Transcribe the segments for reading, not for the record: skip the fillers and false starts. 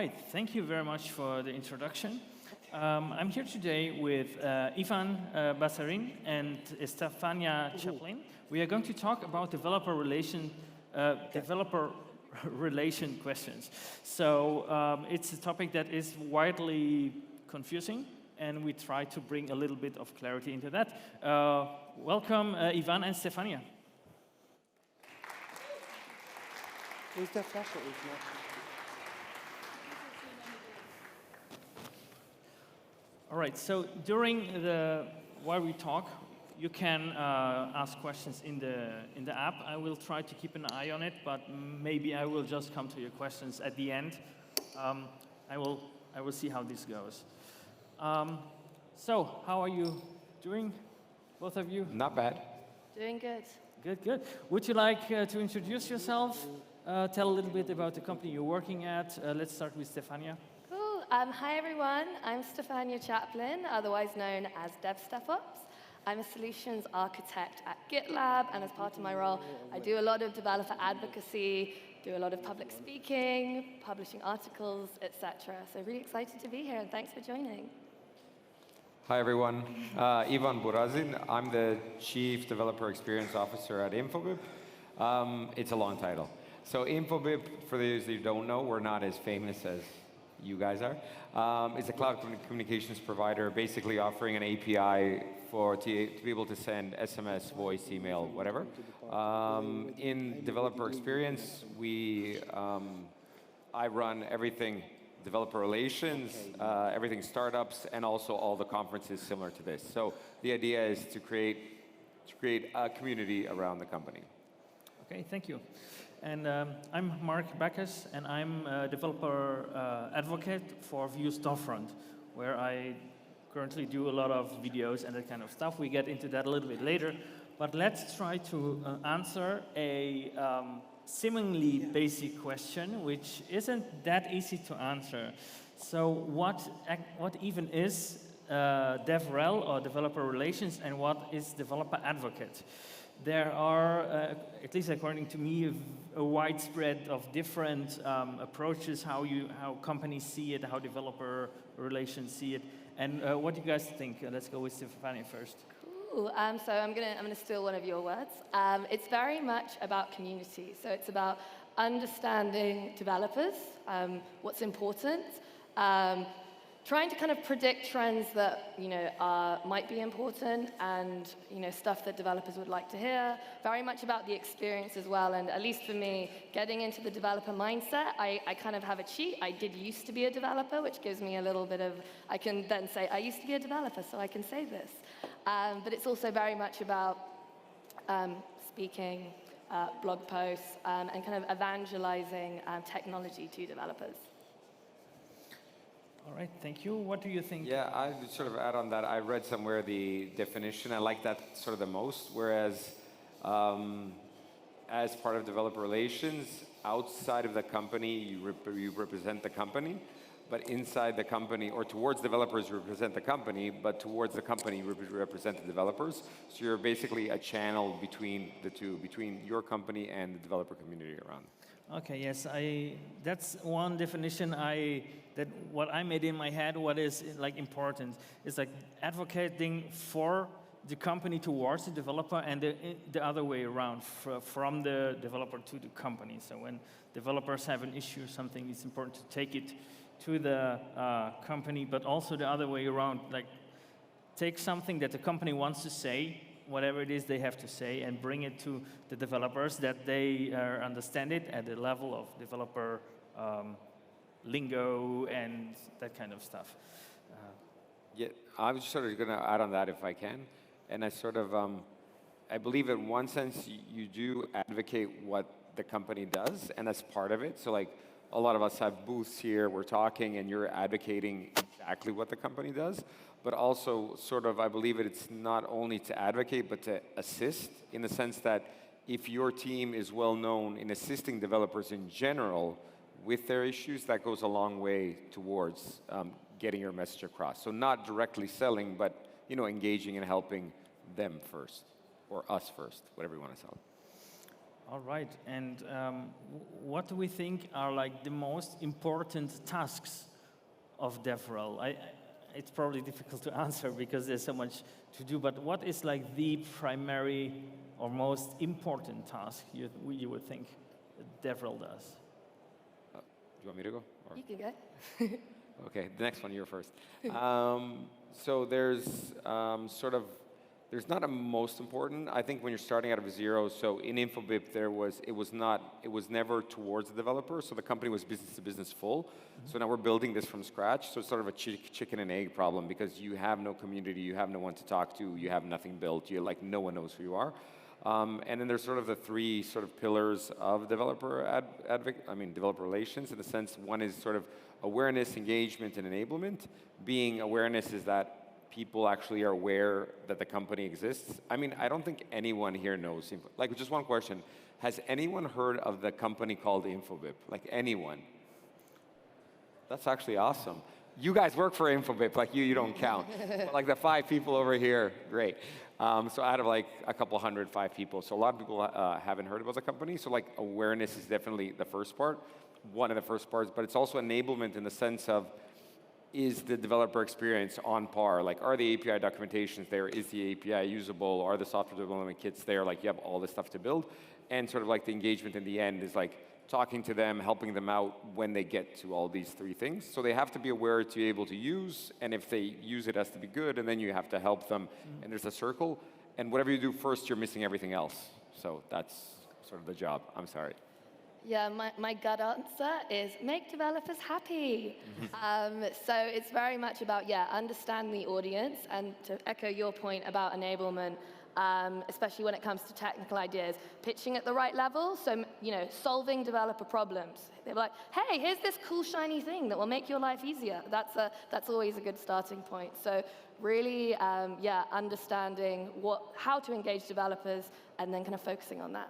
right, thank you very much for the introduction. I'm here today with Ivan Basarin and Stefania Chaplin. We are going to talk about developer relation questions. So it's a topic that is widely confusing, and we try to bring a little bit of clarity into that. Welcome, Ivan and Stefania. Who's the flasher? All right, so while we talk, you can ask questions in the app. I will try to keep an eye on it, but maybe I will just come to your questions at the end. I will see how this goes. So, how are you doing, both of you? Not bad. Doing good. Good, good. Would you like to introduce yourself? Tell a little bit about the company you're working at. Let's start with Stefania. Cool. Hi, everyone. I'm Stefania Chaplin, otherwise known as DevStepOps. I'm a solutions architect at GitLab, and as part of my role, I do a lot of developer advocacy, do a lot of public speaking, publishing articles, etc. So really excited to be here, and thanks for joining. Hi, everyone. Ivan Burazin. I'm the Chief Developer Experience Officer at Infobip. It's a long title. So Infobip, for those who don't know, we're not as famous as you guys are. It's a cloud communications provider, basically offering an API to be able to send SMS, voice, email, whatever. In developer experience, I run everything developer relations, everything startups, and also all the conferences similar to this. So the idea is to create a community around the company. Okay, thank you. And I'm Mark Backus, and I'm a developer advocate for Vue Storefront, where I currently do a lot of videos and that kind of stuff. We get into that a little bit later. But let's try to answer a seemingly basic question, which isn't that easy to answer. So what even is devrel, or developer relations, and what is developer advocate? There are, at least according to me, a widespread of different approaches, how companies see it, how developer relations see it. And what do you guys think? Let's go with Stefania first. Cool. So I'm gonna steal one of your words. It's very much about community. So it's about understanding developers, what's important, trying to kind of predict trends that might be important, and stuff that developers would like to hear. Very much about the experience as well, and at least for me, getting into the developer mindset, I kind of have a cheat. I did used to be a developer, which gives me a little bit of, I can then say I used to be a developer, so I can say this. But it's also very much about speaking, blog posts, and kind of evangelizing technology to developers. All right, thank you. What do you think? Yeah, I would sort of add on that. I read somewhere the definition. I like that sort of the most, whereas as part of developer relations, outside of the company, you represent the company, but inside the company, or towards developers, you represent the company, but towards the company, you represent the developers. So you're basically a channel between the two, between your company and the developer community around. Okay, yes, that's one definition what I made in my head. What is like important is like advocating for the company towards the developer, and the other way around, from the developer to the company. So when developers have an issue or something, it's important to take it to the company, but also the other way around, like take something that the company wants to say, whatever it is they have to say, and bring it to the developers, that they understand it at the level of developer lingo and that kind of stuff. Yeah, I was sort of going to add on that if I can. And I sort of, I believe in one sense you do advocate what the company does, and that's part of it. So like a lot of us have booths here, we're talking, and you're advocating exactly what the company does. But also sort of, I believe it's not only to advocate, but to assist, in the sense that if your team is well known in assisting developers in general with their issues, that goes a long way towards getting your message across. So not directly selling, but engaging and helping them first, or us first, whatever you want to sell. All right, and what do we think are like the most important tasks of DevRel? It's probably difficult to answer because there's so much to do, but what is like the primary or most important task you would think DevRel does? Do you want me to go? Or? You can go. Okay, the next one, you're first. So there's there's not a most important. I think when you're starting out of zero, so in InfoBip it was never towards the developer, so the company was business to business full. Mm-hmm. So now we're building this from scratch, so it's sort of a chicken and egg problem because you have no community, you have no one to talk to, you have nothing built, no one knows who you are. And then there's sort of the three sort of pillars of developer developer relations. In the sense, one is sort of awareness, engagement, and enablement. Being awareness is that people actually are aware that the company exists. I mean, I don't think anyone here knows. Like, just one question: has anyone heard of the company called InfoBip? Like, anyone? That's actually awesome. You guys work for InfoBip, like you don't count. But like the 5 people over here, great. So out of like a couple hundred, 5 people. So a lot of people haven't heard about the company. So like awareness is definitely the first part, one of the first parts, but it's also enablement in the sense of, is the developer experience on par? Like, are the API documentations there? Is the API usable? Are the software development kits there? Like, you have all this stuff to build. And sort of like the engagement in the end is like talking to them, helping them out when they get to all these 3 things. So they have to be aware to be able to use, and if they use it has to be good, and then you have to help them, and there's a circle. And whatever you do first, you're missing everything else. So that's sort of the job. I'm sorry. Yeah, my gut answer is make developers happy. So it's very much about, understand the audience, and to echo your point about enablement, especially when it comes to technical ideas, pitching at the right level, so, solving developer problems. They're like, hey, here's this cool, shiny thing that will make your life easier. That's always a good starting point. So really, understanding how to engage developers, and then kind of focusing on that.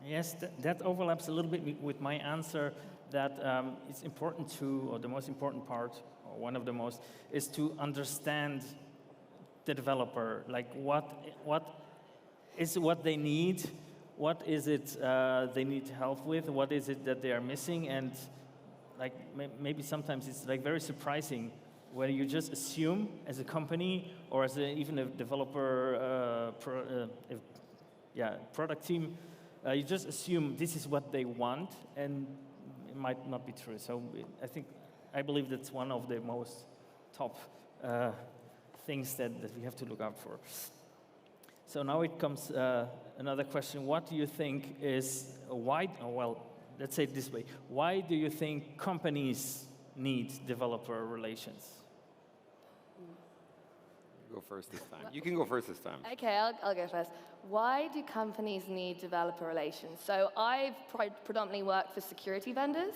Yes, that overlaps a little bit with my answer that it's important or the most important part, or one of the most, is to understand the developer. Like what is what they need, what is it they need help with, what is it that they are missing, and like maybe sometimes it's like very surprising when you just assume as a company or as even a developer product team, you just assume this is what they want, and it might not be true. So I believe that's one of the most top things that we have to look out for. So now it comes another question. What do you think is let's say it this way. Why do you think companies need developer relations? Go first this time. You can go first this time. Okay, I'll go first. Why do companies need developer relations? So I've predominantly worked for security vendors.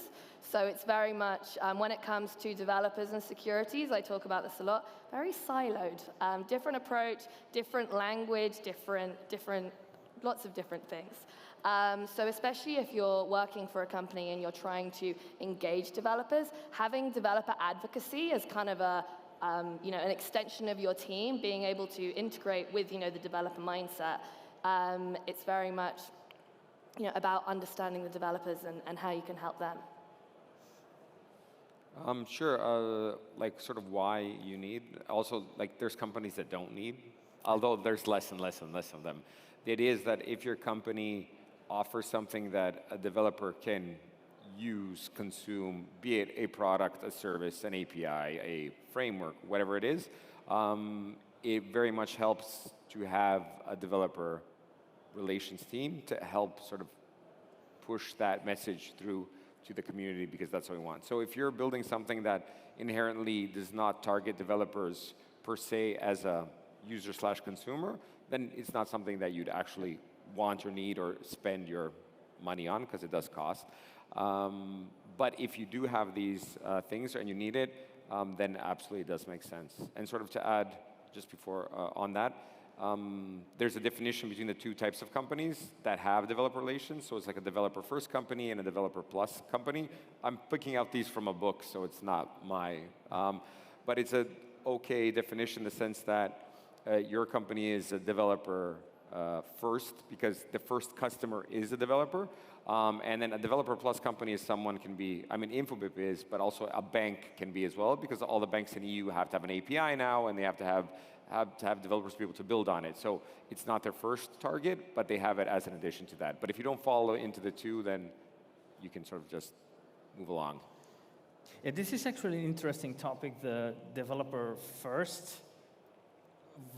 So it's very much, when it comes to developers and securities, I talk about this a lot, very siloed. Different approach, different language, lots of different things. So especially if you're working for a company and you're trying to engage developers, having developer advocacy as kind of an extension of your team, being able to integrate with, the developer mindset. It's very much, about understanding the developers and how you can help them. Sure. Like sort of why you need. Also, like there's companies that don't need, although there's less and less and less of them. The idea is that if your company offers something that a developer can use, consume, be it a product, a service, an API, a framework, whatever it is, it very much helps to have a developer relations team to help sort of push that message through to the community, because that's what we want. So if you're building something that inherently does not target developers per se as a user/consumer, then it's not something that you'd actually want or need or spend your money on, because it does cost. But if you do have these things and you need it, then absolutely it does make sense. And sort of to add, just before on that, there's a definition between the 2 types of companies that have developer relations. So it's like a developer first company and a developer plus company. I'm picking out these from a book, so it's not my, but it's a okay definition in the sense that your company is a developer first because the first customer is a developer. And then a developer plus company is someone can be, I mean, Infobip is, but also a bank can be as well, because all the banks in the EU have to have an API now, and they have to have developers be able to build on it. So it's not their first target, but they have it as an addition to that. But if you don't fall into the two, then you can sort of just move along. Yeah, this is actually an interesting topic, the developer first,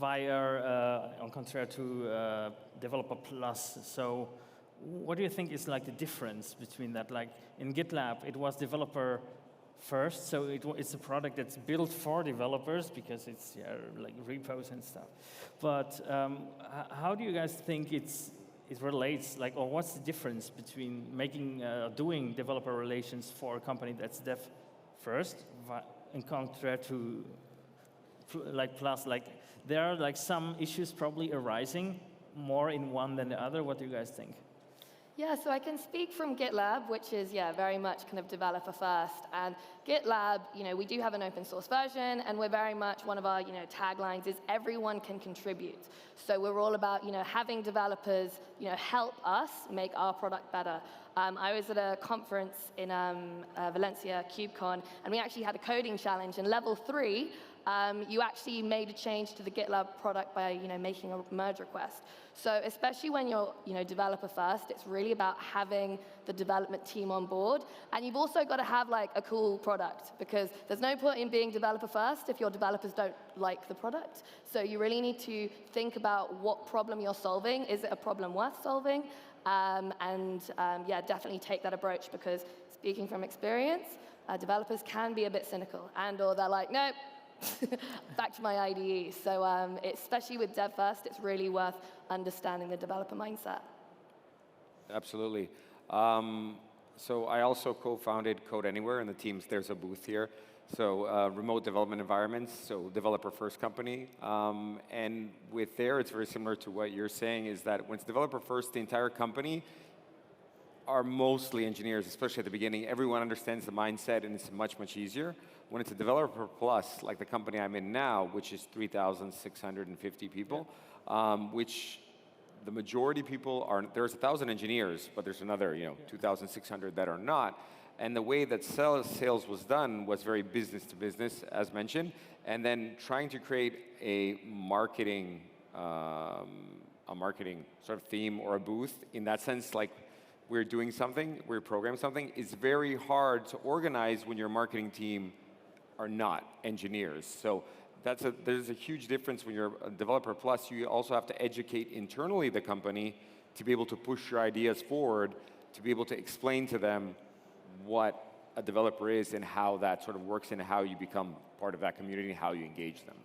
on contrary to developer plus. So what do you think is like the difference between that? Like in GitLab, it was developer first, so it's a product that's built for developers because it's like repos and stuff. But how do you guys think it relates? Like, or what's the difference between doing developer relations for a company that's dev first, in contrary to like plus? Like there are like some issues probably arising more in one than the other. What do you guys think? Yeah, so I can speak from GitLab, which is, very much kind of developer first. And GitLab, we do have an open source version, and we're very much, one of our, taglines is everyone can contribute. So we're all about, having developers, help us make our product better. I was at a conference in Valencia, KubeCon, and we actually had a coding challenge. And level 3, you actually made a change to the GitLab product by, making a merge request. So especially when you're, developer first, it's really about having the development team on board. And you've also got to have like a cool product, because there's no point in being developer first if your developers don't like the product. So you really need to think about what problem you're solving. Is it a problem worth solving? Definitely take that approach, because speaking from experience, developers can be a bit cynical, or they're like, nope, back to my IDE. So especially with dev first, it's really worth understanding the developer mindset. Absolutely. So I also co-founded Code Anywhere, and the teams, there's a booth here. So remote development environments, so developer first company. And with there, it's very similar to what you're saying, is that when it's developer first, the entire company are mostly engineers, especially at the beginning. Everyone understands the mindset, and it's much, much easier. When it's a developer plus, like the company I'm in now, which is 3,650 people, which the majority people are, there's 1,000 engineers, but there's another 2,600 that are not. And the way that sales was done was very business to business, as mentioned, and then trying to create a marketing sort of theme or a booth, in that sense, like we're doing something, we're programming something, is very hard to organize when your marketing team are not engineers. So there's a huge difference when you're a developer plus. You also have to educate internally the company to be able to push your ideas forward, to be able to explain to them what a developer is and how that sort of works and how you become part of that community and how you engage them.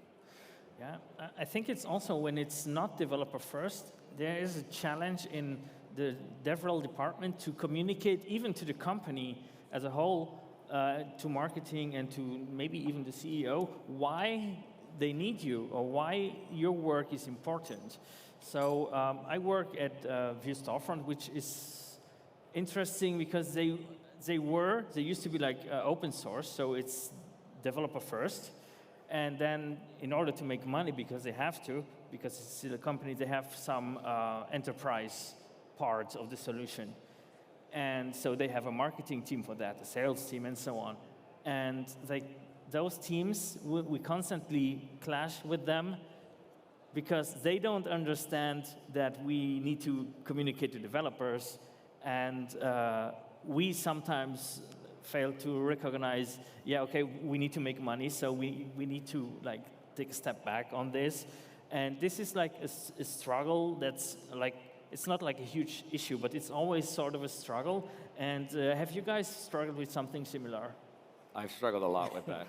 Yeah, I think it's also when it's not developer first, there is a challenge in the devrel department to communicate even to the company as a whole, to marketing and to maybe even the CEO, why they need you or why your work is important. So I work at WeAreDevelopers, which is interesting because they used to be like open source, so it's developer first. And then in order to make money, because they have to, because it's still a company, they have some enterprise parts of the solution. And so they have a marketing team for that, a sales team, and so on. And those teams, we constantly clash with them because they don't understand that we need to communicate to developers, and we sometimes fail to recognize, we need to make money, so we need to like take a step back on this. And this is like a struggle that's like, it's not like a huge issue, but it's always sort of a struggle. And have you guys struggled with something similar? I've struggled a lot with that.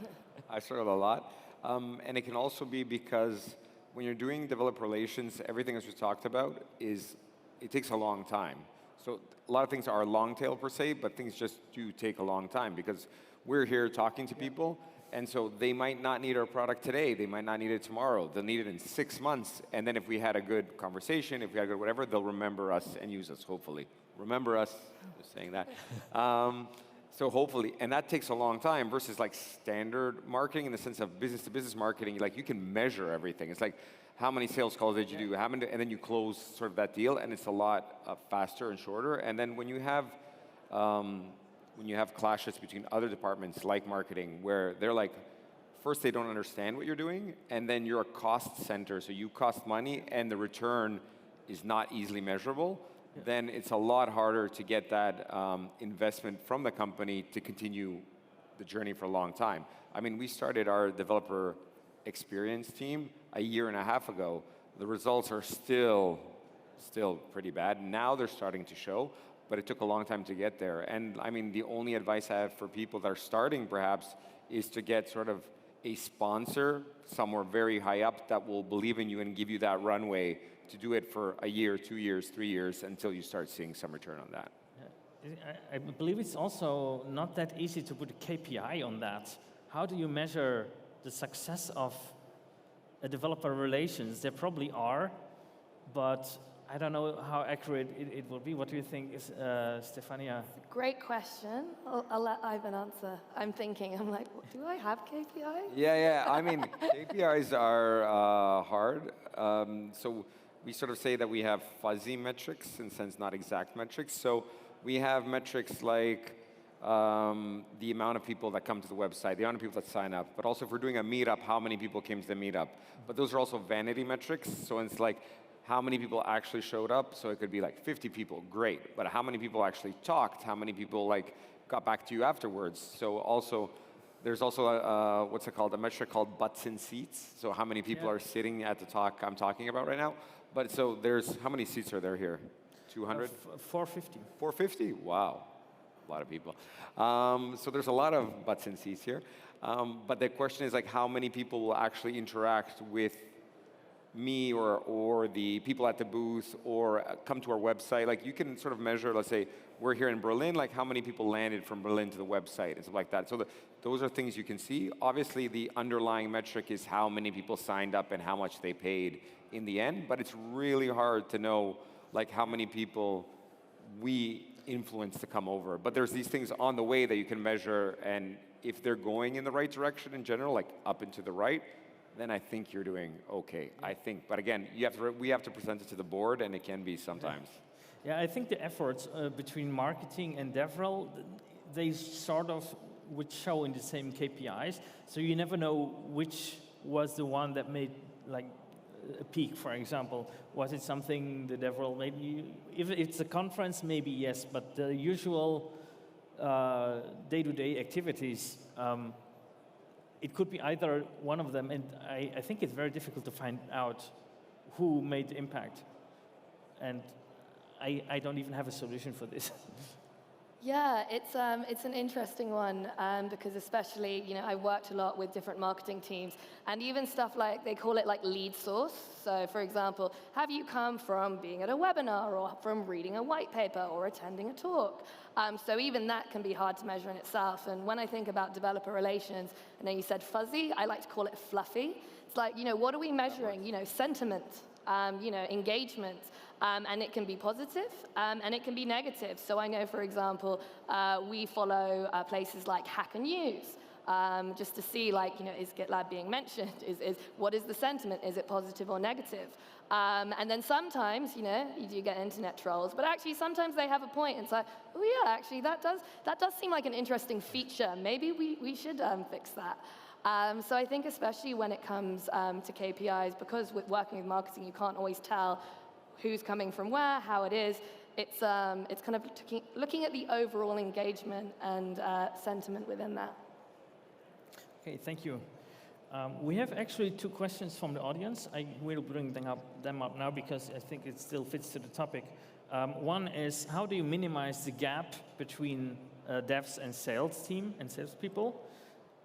I've struggled a lot. And it can also be because when you're doing developer relations, everything as we talked about it takes a long time. So a lot of things are long tail per se, but things just do take a long time because we're here talking to people. And so they might not need our product today. They might not need it tomorrow. They'll need it in 6 months. And then if we had a good conversation, if we had a good whatever, they'll remember us and use us, hopefully. Remember us, just saying that. So hopefully, and that takes a long time versus like standard marketing in the sense of business to business marketing, like you can measure everything. It's like, how many sales calls did you do? How many, and then you close sort of that deal, and it's a lot faster and shorter. And then when you have clashes between other departments like marketing, where they're like, first they don't understand what you're doing, and then you're a cost center, so you cost money, and the return is not easily measurable, then it's a lot harder to get that investment from the company to continue the journey for a long time. I mean, we started our developer experience team a year and a half ago. The results are still pretty bad. Now they're starting to show, but it took a long time to get there. And I mean, the only advice I have for people that are starting perhaps is to get sort of a sponsor somewhere very high up that will believe in you and give you that runway to do it for a year, 2 years, 3 years until you start seeing some return on that. I believe it's also not that easy to put a KPI on that. How do you measure the success of a developer relations? There probably are, but I don't know how accurate it will be. What do you think, Stefania? Great question. I'll let Ivan answer. I'm thinking, I'm like, do I have KPIs? Yeah. I mean, KPIs are hard. So we sort of say that we have fuzzy metrics, in a sense, not exact metrics. So we have metrics like the amount of people that come to the website, the amount of people that sign up, but also if we're doing a meetup, how many people came to the meetup. But those are also vanity metrics. So it's like, how many people actually showed up? So it could be like 50 people, great. But how many people actually talked? How many people like got back to you afterwards? So also, there's also a, what's it called? A metric called butts in seats. So how many people are sitting at the talk I'm talking about right now? But so there's, how many seats are there here? 200? 450. 450? Wow, a lot of people. So there's a lot of butts in seats here. But the question is like, how many people will actually interact with me or the people at the booth or come to our website? Like you can sort of measure, let's say we're here in Berlin, like how many people landed from Berlin to the website and stuff like that. So those are things you can see. Obviously the underlying metric is how many people signed up and how much they paid in the end, but it's really hard to know like how many people we influence to come over. But there's these things on the way that you can measure, and if they're going in the right direction in general, like up and to the right, then I think you're doing okay. I think, but again, we have to present it to the board, and it can be sometimes. Yeah, I think the efforts between marketing and devrel, they sort of would show in the same KPIs. So you never know which was the one that made like a peak, for example. Was it something the devrel maybe? If it's a conference, maybe yes, but the usual day-to-day activities. It could be either one of them, and I think it's very difficult to find out who made the impact. And I don't even have a solution for this. Yeah, it's an interesting one because especially, you know, I worked a lot with different marketing teams, and even stuff like, they call it like lead source. So for example, have you come from being at a webinar or from reading a white paper or attending a talk? So even that can be hard to measure in itself. And when I think about developer relations, I know you said fuzzy, I like to call it fluffy. It's like, you know, what are we measuring? You know, sentiment, you know, engagement. And it can be positive, and it can be negative. So I know, for example, we follow places like Hacker News, just to see, like, you know, is GitLab being mentioned? What is the sentiment? Is it positive or negative? And then sometimes, you know, you do get internet trolls, but actually sometimes they have a point. It's like, oh yeah, actually that does seem like an interesting feature. Maybe we should fix that. So I think especially when it comes to KPIs, because with working with marketing, you can't always tell who's coming from where, how it is. It's kind of looking at the overall engagement and sentiment within that. Okay, thank you. We have actually 2 questions from the audience. I will bring them up now because I think it still fits to the topic. One is, how do you minimize the gap between devs and sales team and salespeople?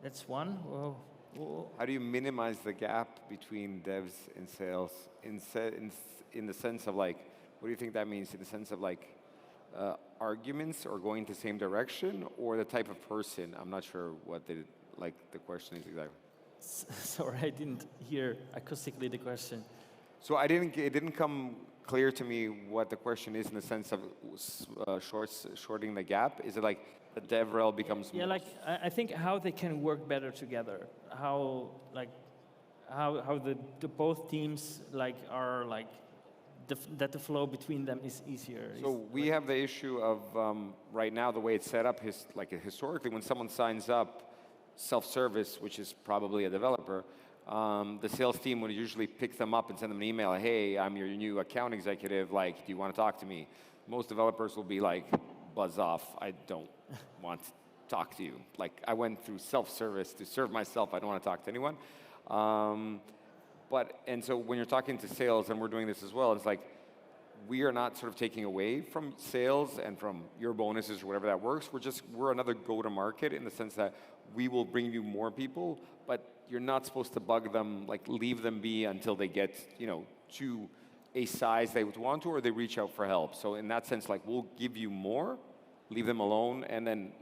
That's one. Whoa. How do you minimize the gap between devs and sales in the sense of like, what do you think that means? In the sense of like arguments or going the same direction, or the type of person? I'm not sure what the question is exactly. Sorry, I didn't hear acoustically the question. So it didn't come clear to me what the question is in the sense of shorting the gap. Is it like the devrel becomes Yeah, more like I think how they can work better together. How like how the both teams like are like that the flow between them is easier. So we have the issue of right now the way it's set up. Historically, when someone signs up self-service, which is probably a developer, the sales team would usually pick them up and send them an email. Hey, I'm your new account executive. Like, do you want to talk to me? Most developers will be like, buzz off. I don't want to talk to you. Like, I went through self-service to serve myself. I don't want to talk to anyone. And so when you're talking to sales, and we're doing this as well, it's like we are not sort of taking away from sales and from your bonuses or whatever that works. We're another go-to-market in the sense that we will bring you more people, but you're not supposed to bug them, like leave them be until they get, to a size they would want to, or they reach out for help. So in that sense, like we'll give you more, leave them alone, and then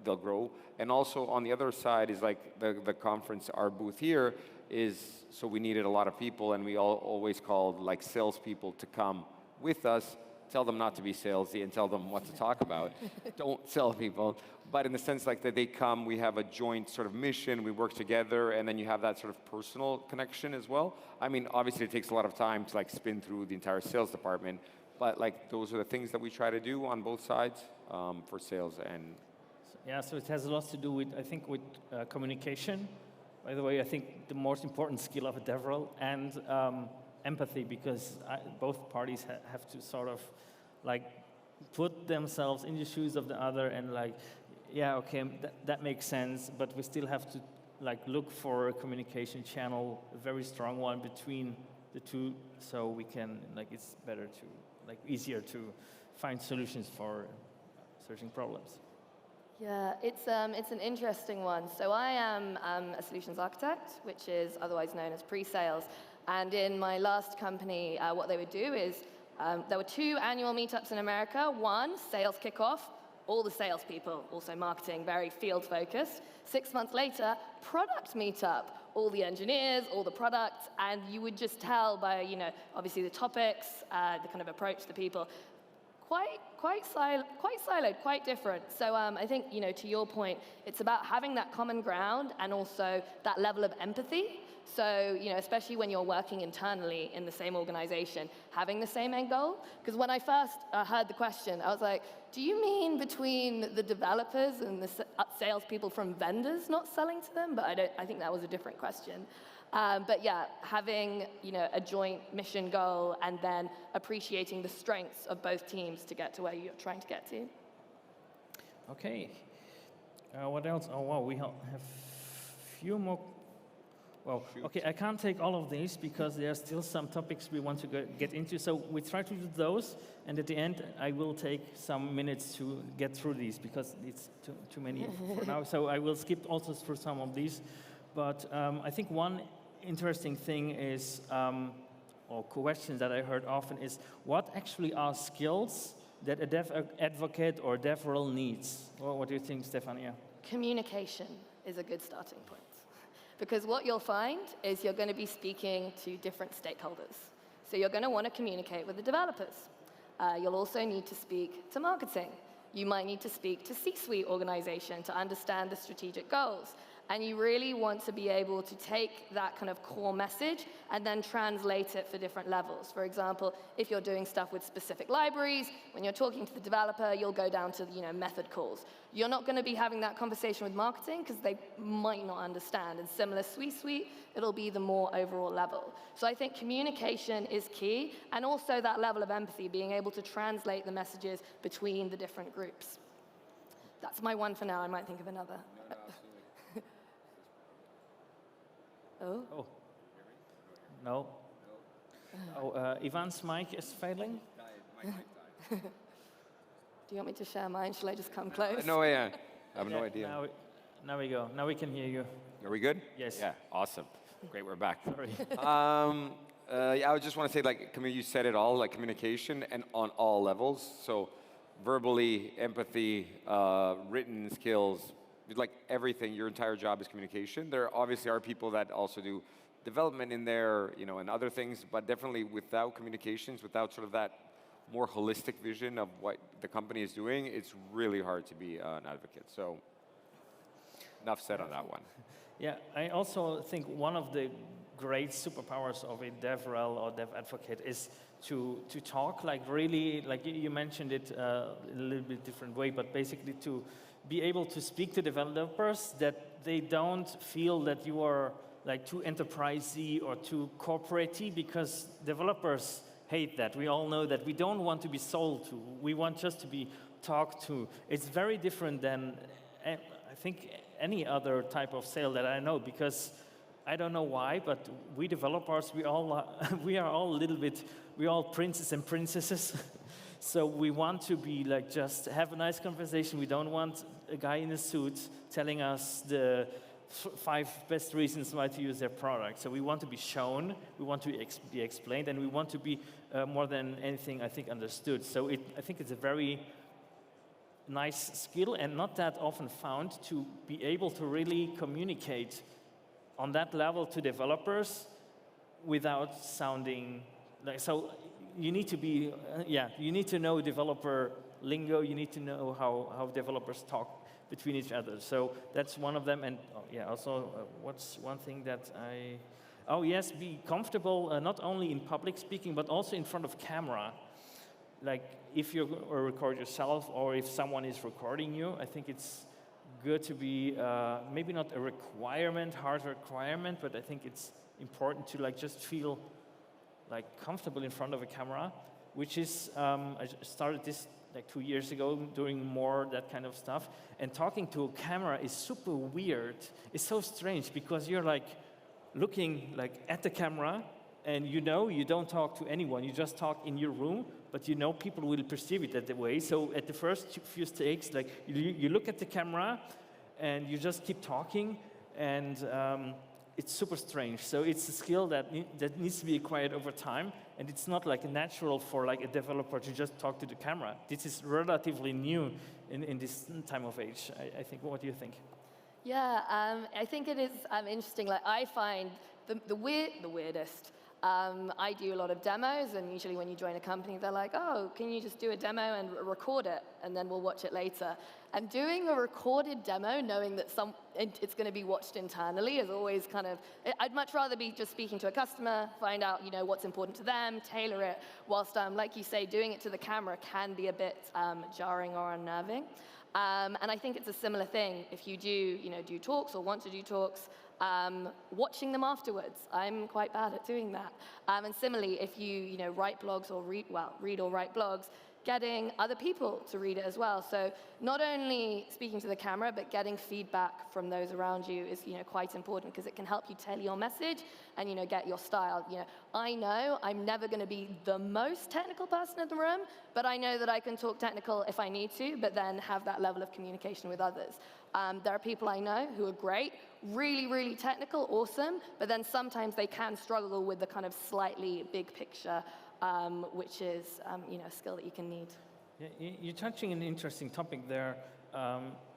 they'll grow. And also on the other side is like the conference, our booth here is, so we needed a lot of people, and we always called like salespeople to come with us, tell them not to be salesy and tell them what to talk about. Don't sell people. But in the sense like that they come, we have a joint sort of mission, we work together, and then you have that sort of personal connection as well. I mean, obviously it takes a lot of time to like spin through the entire sales department, but like those are the things that we try to do on both sides for sales. And yeah, so it has a lot to do with, I think, with communication. By the way, I think the most important skill of a devrel, and empathy, because both parties have to sort of like put themselves in the shoes of the other and like, yeah, okay, that makes sense, but we still have to like look for a communication channel, a very strong one between the two, so we can like it's better to like easier to find solutions for certain problems. Yeah, it's an interesting one. So I am a solutions architect, which is otherwise known as pre-sales. And in my last company, what they would do is there were 2 annual meetups in America. One, sales kickoff, all the salespeople, also marketing, very field-focused. 6 months later, product meetup, all the engineers, all the products, and you would just tell by, obviously the topics, the kind of approach to the people, quite siloed, quite different. So I think, to your point, it's about having that common ground and also that level of empathy. So, especially when you're working internally in the same organization, having the same end goal. Because when I first heard the question, I was like, do you mean between the developers and the salespeople from vendors not selling to them? But I think that was a different question. But yeah, having a joint mission goal and then appreciating the strengths of both teams to get to where you're trying to get to. Okay. What else? Oh wow, we have a few more. Well, okay, I can't take all of these because there are still some topics we want to get into. So we try to do those, and at the end, I will take some minutes to get through these because it's too many for now. So I will skip also through some of these. But I think one interesting thing is, or questions that I heard often is, what actually are skills that a dev advocate or devrel needs? Well, what do you think, Stefania? Communication is a good starting point. Because what you'll find is you're going to be speaking to different stakeholders. So you're going to want to communicate with the developers. You'll also need to speak to marketing. You might need to speak to C-suite organization to understand the strategic goals. And you really want to be able to take that kind of core message and then translate it for different levels. For example, if you're doing stuff with specific libraries, when you're talking to the developer, you'll go down to method calls. You're not going to be having that conversation with marketing because they might not understand. And similar C-suite, it'll be the more overall level. So I think communication is key, and also that level of empathy, being able to translate the messages between the different groups. That's my one for now. I might think of another. Oh. No. Oh, Ivan's mic is failing. Do you want me to share mine? Shall I just come close? No, yeah. I have no idea. Now we go. Now we can hear you. Are we good? Yes. Yeah, awesome. Great, we're back. Sorry. I just want to say, like, you said it all, like communication and on all levels. So verbally, empathy, written skills, like everything, your entire job is communication. There obviously are people that also do development in there, and other things, but definitely without communications, without sort of that more holistic vision of what the company is doing, it's really hard to be an advocate. So enough said on that one. Yeah, I also think one of the great superpowers of a DevRel or Dev Advocate is to talk, like really, like you mentioned it in a little bit different way, but basically to be able to speak to developers that they don't feel that you are like too enterprisey or too corporate-y, because developers hate that. We all know that we don't want to be sold to. We want just to be talked to. It's very different than, I think, any other type of sale that I know, because I don't know why, but we developers, we are all a little bit, we all princes and princesses. So we want to be like, just have a nice conversation. We don't want a guy in a suit telling us the 5 best reasons why to use their product. So we want to be shown, we want to be explained, and we want to be more than anything, I think, understood. So I think it's a very nice skill, and not that often found, to be able to really communicate on that level to developers without sounding like, so you need to be, you need to know developer lingo, you need to know how developers talk between each other. So that's one of them. And also, what's one thing that yes, be comfortable not only in public speaking, but also in front of camera. Like if you record yourself or if someone is recording you, I think it's good to be, maybe not a requirement, hard requirement, but I think it's important to like just feel like comfortable in front of a camera, which is, I started this like 2 years ago, doing more that kind of stuff. And talking to a camera is super weird. It's so strange because you're like looking like at the camera, and you don't talk to anyone. You just talk in your room, but people will perceive it that way. So at the first few takes, like you look at the camera, and you just keep talking, and it's super strange. So it's a skill that needs to be acquired over time, and it's not like natural for like a developer to just talk to the camera. This is relatively new in this time of age, I think. What do you think? Yeah, I think it is interesting. Like I find the weirdest. I do a lot of demos, and usually when you join a company, they're like, oh, can you just do a demo and record it, and then we'll watch it later. And doing a recorded demo, knowing that it's going to be watched internally, is always kind of, I'd much rather be just speaking to a customer, find out what's important to them, tailor it, whilst, like you say, doing it to the camera can be a bit jarring or unnerving. And I think it's a similar thing if you do talks or want to do talks. Watching them afterwards, I'm quite bad at doing that. And similarly, if you write blogs or read or write blogs, getting other people to read it as well. So not only speaking to the camera, but getting feedback from those around you is quite important, because it can help you tell your message and get your style. I know I'm never going to be the most technical person in the room, but I know that I can talk technical if I need to, but then have that level of communication with others. There are people I know who are great, really, really technical, awesome, but then sometimes they can struggle with the kind of slightly big picture, which is a skill that you can need. Yeah, you're touching an interesting topic there,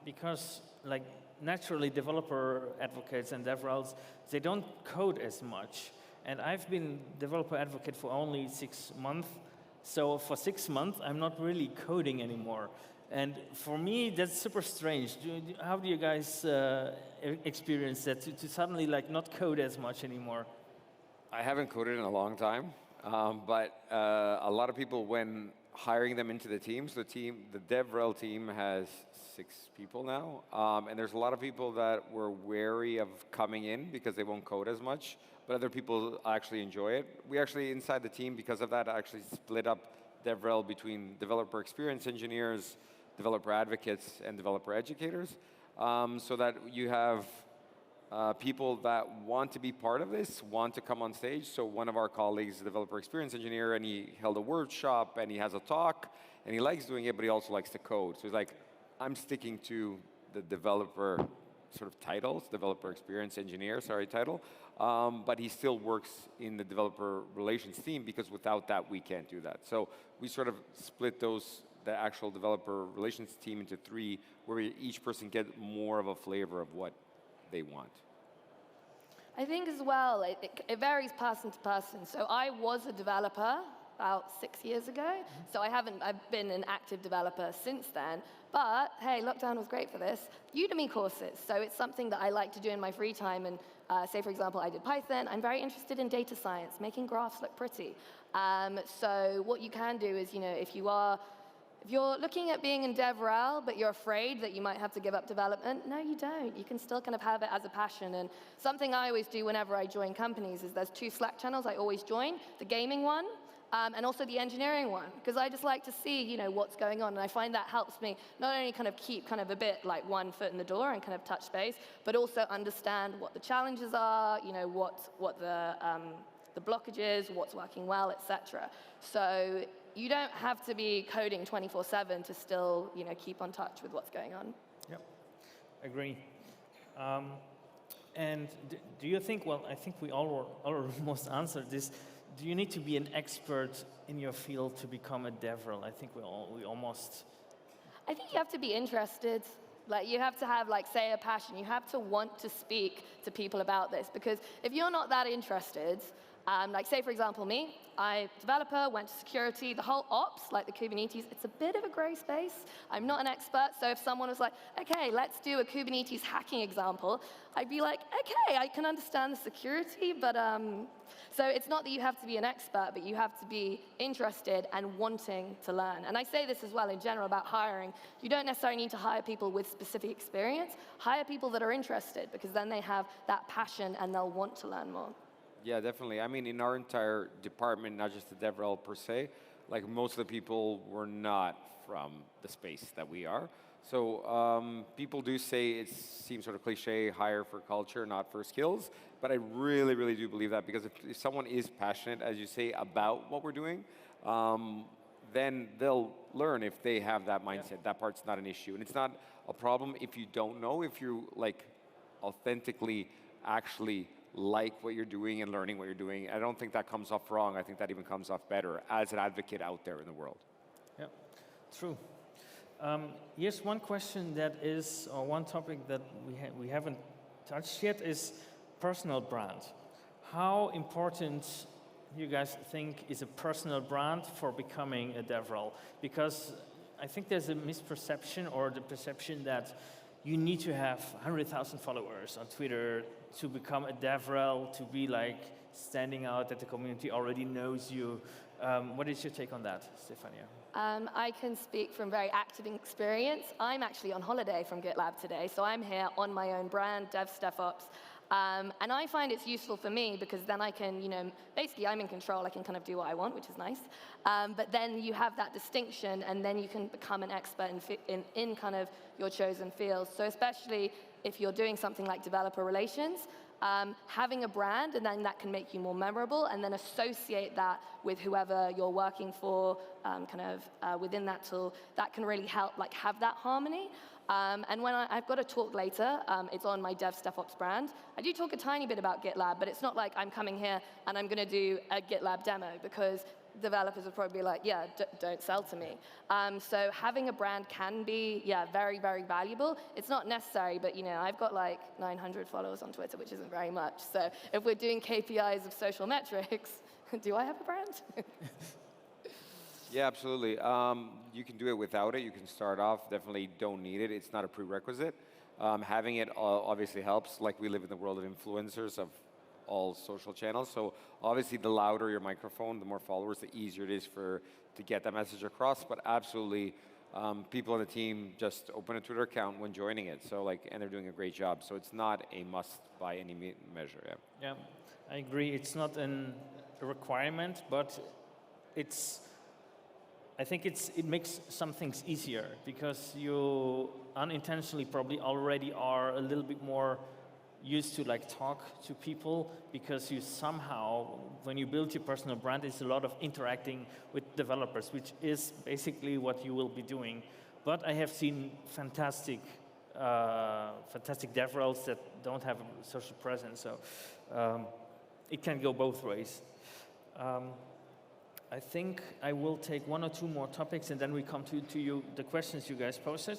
because like naturally developer advocates and DevRels, they don't code as much. And I've been developer advocate for only 6 months, so for 6 months I'm not really coding anymore. And for me, that's super strange. How do you guys experience that, to suddenly like not code as much anymore? I haven't coded in a long time, but a lot of people, when hiring them into the teams, the DevRel team has 6 people now, and there's a lot of people that were wary of coming in because they won't code as much, but other people actually enjoy it. We actually, inside the team, because of that, actually split up DevRel between developer experience engineers, developer advocates, and developer educators, so that you have people that want to be part of this, want to come on stage. So one of our colleagues is a developer experience engineer, and he held a workshop, and he has a talk, and he likes doing it, but he also likes to code. So he's like, I'm sticking to the developer sort of titles, developer experience engineer, title, but he still works in the developer relations team, because without that, we can't do that. So we sort of split the actual developer relations team into 3, where each person gets more of a flavor of what they want. I think as well, it varies person to person. So I was a developer about 6 years ago, so I've been an active developer since then. But hey, lockdown was great for this. Udemy courses, so it's something that I like to do in my free time. And say, for example, I did Python. I'm very interested in data science, making graphs look pretty. So what you can do is, if you're looking at being in DevRel, but you're afraid that you might have to give up development, no, you don't. You can still kind of have it as a passion. And something I always do whenever I join companies is there's 2 Slack channels I always join, the gaming one and also the engineering one, because I just like to see, what's going on. And I find that helps me not only kind of keep kind of a bit like one foot in the door and kind of touch base, but also understand what the challenges are, what the blockage is, what's working well, etc. So you don't have to be coding 24/7 to still, keep on touch with what's going on. Yep, agree. And do you think? Well, I think we almost answered this. Do you need to be an expert in your field to become a DevRel? I think we almost. I think you have to be interested. Like you have to have, say, a passion. You have to want to speak to people about this, because if you're not that interested. Say, for example, me, I'm a developer, went to security, the whole ops, like the Kubernetes, it's a bit of a gray space. I'm not an expert, so if someone was like, okay, let's do a Kubernetes hacking example, I'd be like, okay, I can understand the security, but so it's not that you have to be an expert, but you have to be interested and wanting to learn. And I say this as well in general about hiring. You don't necessarily need to hire people with specific experience. Hire people that are interested, because then they have that passion and they'll want to learn more. Yeah, definitely. I mean, in our entire department, not just the DevRel per se, most of the people were not from the space that we are. So people do say, it seems sort of cliche, hire for culture, not for skills. But I really, really do believe that, because if someone is passionate, as you say, about what we're doing, then they'll learn if they have that mindset. Yeah. That part's not an issue. And it's not a problem if you don't know, if you authentically actually like what you're doing and learning what you're doing. I don't think that comes off wrong. I think that even comes off better as an advocate out there in the world. Yeah, true. Here's one question that is, or one topic that we haven't touched yet is personal brand. How important you guys think is a personal brand for becoming a DevRel? Because I think there's a misperception or the perception that you need to have 100,000 followers on Twitter to become a DevRel, to be standing out, that the community already knows you. What is your take on that, Stefania? I can speak from very active experience. I'm actually on holiday from GitLab today, so I'm here on my own brand, DevStuffOps. And I find it's useful for me because then I can, basically I'm in control. I can kind of do what I want, which is nice. But then you have that distinction, and then you can become an expert in kind of your chosen field. So especially if you're doing something like developer relations, having a brand, and then that can make you more memorable, and then associate that with whoever you're working for, within that tool, that can really help have that harmony. And when I've got a talk later, it's on my DevStuffOps brand. I do talk a tiny bit about GitLab, but it's not like I'm coming here and I'm going to do a GitLab demo, because developers would probably be like, yeah, don't sell to me. So having a brand can be, very, very valuable. It's not necessary, but I've got 900 followers on Twitter, which isn't very much. So if we're doing KPIs of social metrics, do I have a brand? Yeah, absolutely. You can do it without it. You can start off. Definitely don't need it. It's not a prerequisite. Having it obviously helps. We live in the world of influencers, of all social channels. So obviously, the louder your microphone, the more followers, the easier it is to get that message across. But absolutely, people on the team just open a Twitter account when joining it. So and they're doing a great job. So it's not a must by any measure. Yeah. Yeah, I agree. It's not a requirement, but I think it makes some things easier, because you unintentionally probably already are a little bit more used to talk to people, because you somehow, when you build your personal brand, it's a lot of interacting with developers, which is basically what you will be doing. But I have seen fantastic DevRels that don't have a social presence, so it can go both ways. I think I will take one or two more topics, and then we come to you, the questions you guys posted.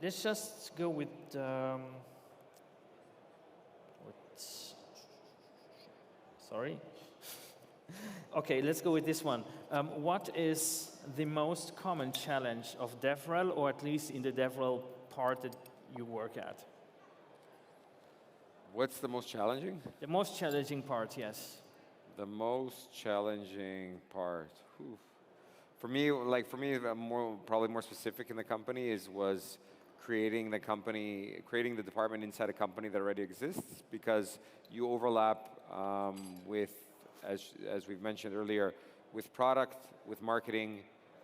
Let's just go with Sorry. Okay, let's go with this one. What is the most common challenge of devrel, or at least in the devrel part that you work at? What's the most challenging? The most challenging part, yes. The most challenging part. Oof. For me, probably more specific in the company was creating the department inside a company that already exists, because you overlap with, as we've mentioned earlier, with product, with marketing,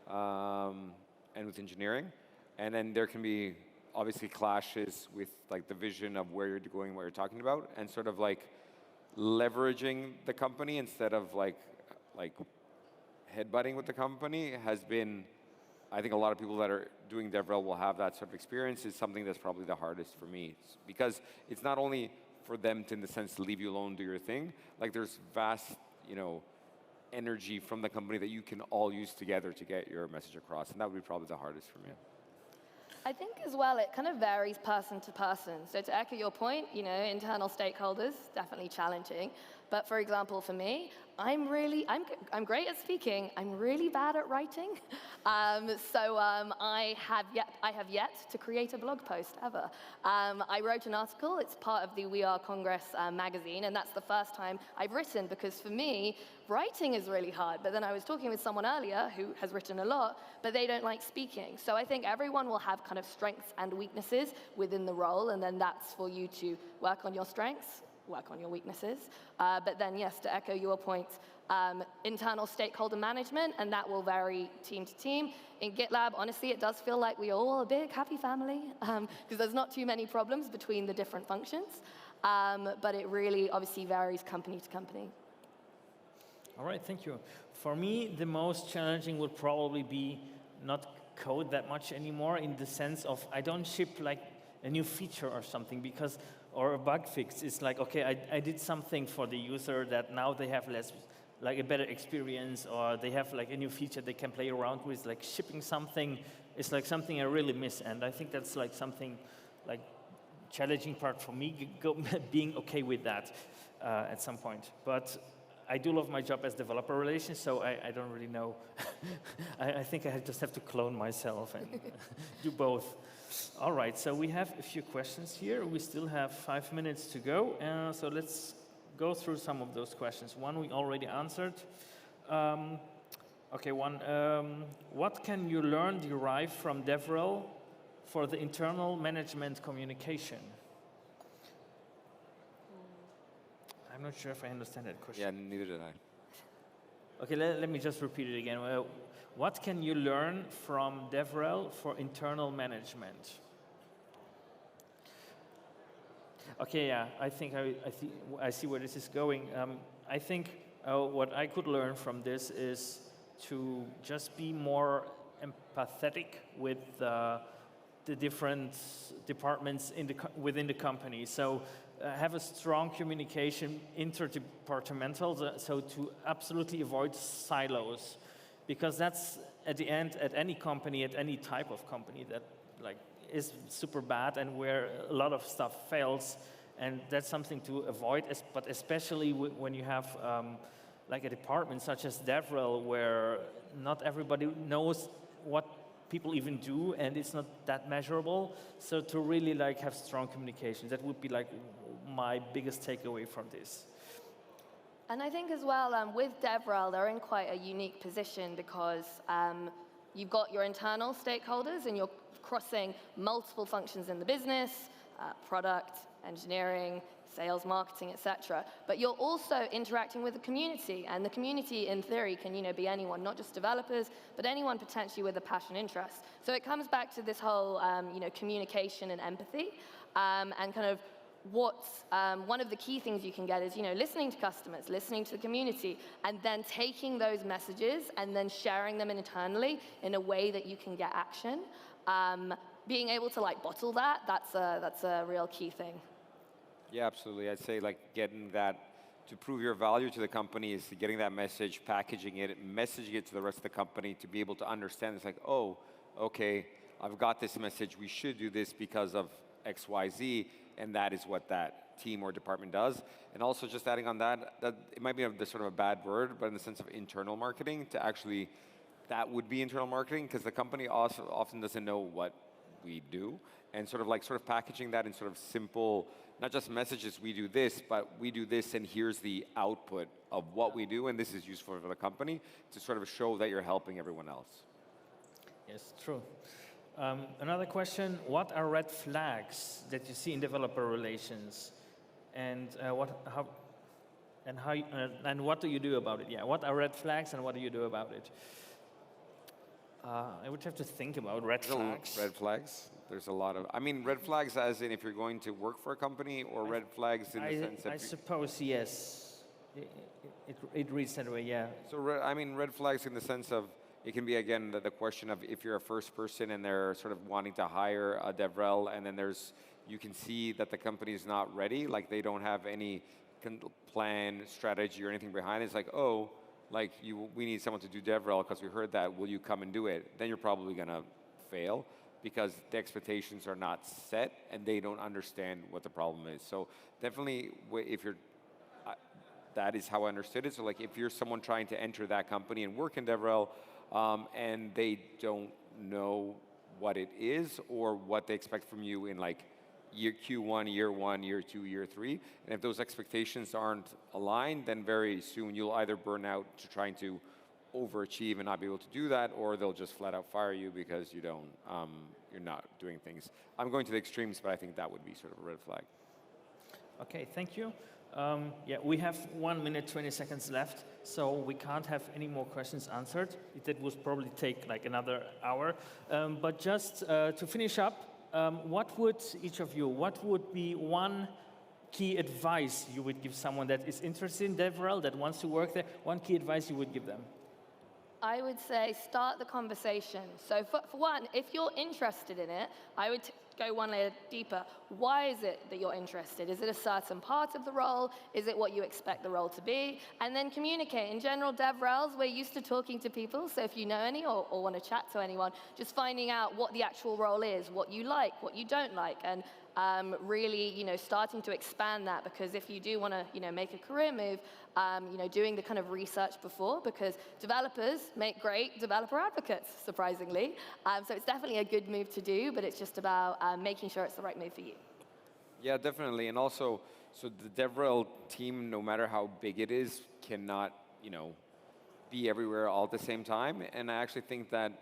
and with engineering, and then there can be obviously clashes with like the vision of where you're going, what you're talking about, and sort of like leveraging the company instead of like headbutting with the company has been. I think a lot of people that are doing DevRel will have that sort of experience. Is something that's probably the hardest for me, because it's not only for them to, in the sense, leave you alone, do your thing. Like there's vast, energy from the company that you can all use together to get your message across, and that would be probably the hardest for me. I think as well, it kind of varies person to person. So to echo your point, internal stakeholders, definitely challenging. But for example, for me, I'm great at speaking. I'm really bad at writing. I have yet to create a blog post ever. I wrote an article. It's part of the We Are Congress magazine, and that's the first time I've written, because for me, writing is really hard. But then I was talking with someone earlier who has written a lot, but they don't like speaking. So I think everyone will have kind of strengths and weaknesses within the role, and then that's for you to work on your strengths, work on your weaknesses. But then, yes, to echo your point, internal stakeholder management, and that will vary team to team. In GitLab, honestly, it does feel like we're all a big happy family, because there's not too many problems between the different functions. But it really obviously varies company to company. All right, thank you. For me, the most challenging would probably be not code that much anymore, in the sense of I don't ship like a new feature or something, because or a bug fix. It's like, okay, I did something for the user that now they have a better experience, or they have like a new feature they can play around with. Like shipping something is like something I really miss, and I think that's like something like challenging part for me, being okay with that at some point. But I do love my job as developer relations, so I don't really know. I think I just have to clone myself and do both. All right, so we have a few questions here. We still have 5 minutes to go, so let's go through some of those questions. One we already answered. Okay, one. What can you learn derive from DevRel for the internal management communication? I'm not sure if I understand that question. Yeah, neither did I. Okay, let me just repeat it again. What can you learn from DevRel for internal management? Okay, yeah, I think I see where this is going. I think what I could learn from this is to just be more empathetic with the different departments within the company. So have a strong communication, interdepartmental, so to absolutely avoid silos, because that's at the end, at any company, at any type of company, that like is super bad and where a lot of stuff fails, and that's something to avoid. But especially when you have like a department such as DevRel, where not everybody knows what people even do, and it's not that measurable. So to really like have strong communication, that would be like my biggest takeaway from this. And I think as well, with DevRel, they're in quite a unique position, because you've got your internal stakeholders and you're crossing multiple functions in the business, product, engineering, sales, marketing, etc. But you're also interacting with the community, and the community, in theory, can be anyone, not just developers, but anyone potentially with a passion interest. So it comes back to this whole communication and empathy, and kind of what's one of the key things you can get is listening to customers, listening to the community, and then taking those messages and then sharing them internally in a way that you can get action. Being able to like bottle that's a real key thing. Yeah, absolutely. I'd say like getting that to prove your value to the company is getting that message, packaging it, messaging it to the rest of the company to be able to understand. It's like, oh, okay, I've got this message. We should do this because of X, Y, Z. and that is what that team or department does. And also just adding on that, that it might be a sort of a bad word, but in the sense of internal marketing, to actually, that would be internal marketing, because the company also often doesn't know what we do, and sort of packaging that in sort of simple, not just messages, we do this, but we do this, and here's the output of what we do, and this is useful for the company, to sort of show that you're helping everyone else. Yes, true. Another question, what are red flags that you see in developer relations? And what do you do about it? Yeah, what are red flags and what do you do about it? I would have to think about red flags. Red flags? There's a lot of, I mean, red flags as in if you're going to work for a company, or red flags in the sense that... I suppose, yes. It reads that way, yeah. So, I mean, red flags in the sense of, it can be, again, the question of if you're a first person and they're sort of wanting to hire a devrel, and then you can see that the company is not ready, like they don't have any plan, strategy, or anything behind it. It's like, oh, like we need someone to do devrel because we heard that, will you come and do it? Then you're probably gonna fail, because the expectations are not set and they don't understand what the problem is. So definitely, if you're, that is how I understood it. So like if you're someone trying to enter that company and work in devrel, and they don't know what it is or what they expect from you in like Q1, year 1, year 2, year 3, and if those expectations aren't aligned, then very soon you'll either burn out to trying to overachieve and not be able to do that, or they'll just flat out fire you because you don't, you're not doing things. I'm going to the extremes, but I think that would be sort of a red flag. Okay, thank you. Yeah, we have 1 minute, 20 seconds left, so we can't have any more questions answered. That would probably take like another hour. But just to finish up, what would be one key advice you would give someone that is interested in devrel, that wants to work there? One key advice you would give them? I would say start the conversation. So for one, if you're interested in it, I would go one layer deeper. Why is it that you're interested? Is it a certain part of the role? Is it what you expect the role to be? And then communicate. In general, devrels, we're used to talking to people, so if you know any or want to chat to anyone, just finding out what the actual role is, what you like, what you don't like, and really, starting to expand that, because if you do want to, make a career move, doing the kind of research before, because developers make great developer advocates, surprisingly. So it's definitely a good move to do, but it's just about making sure it's the right move for you. Yeah, definitely. And also, so the devrel team, no matter how big it is, cannot, be everywhere all at the same time. And I actually think that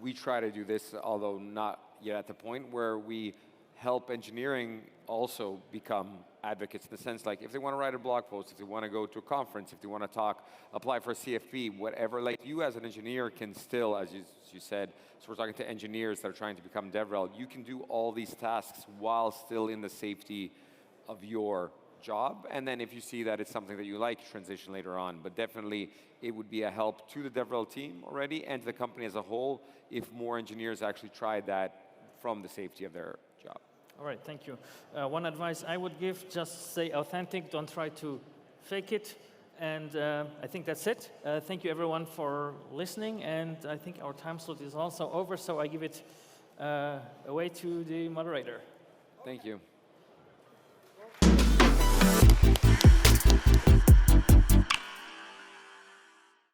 we try to do this, although not yet at the point where we help engineering also become advocates, in the sense like if they want to write a blog post, if they want to go to a conference, if they want to apply for a CFP, whatever, like you as an engineer can still, as you said, so we're talking to engineers that are trying to become devrel, you can do all these tasks while still in the safety of your job. And then if you see that it's something that you like, transition later on. But definitely it would be a help to the devrel team already and to the company as a whole if more engineers actually tried that from the safety of their job. All right, thank you. One advice I would give, just stay authentic, don't try to fake it. And I think that's it. Thank you everyone for listening, and I think our time slot is also over, so I give it away to the moderator. Thank you.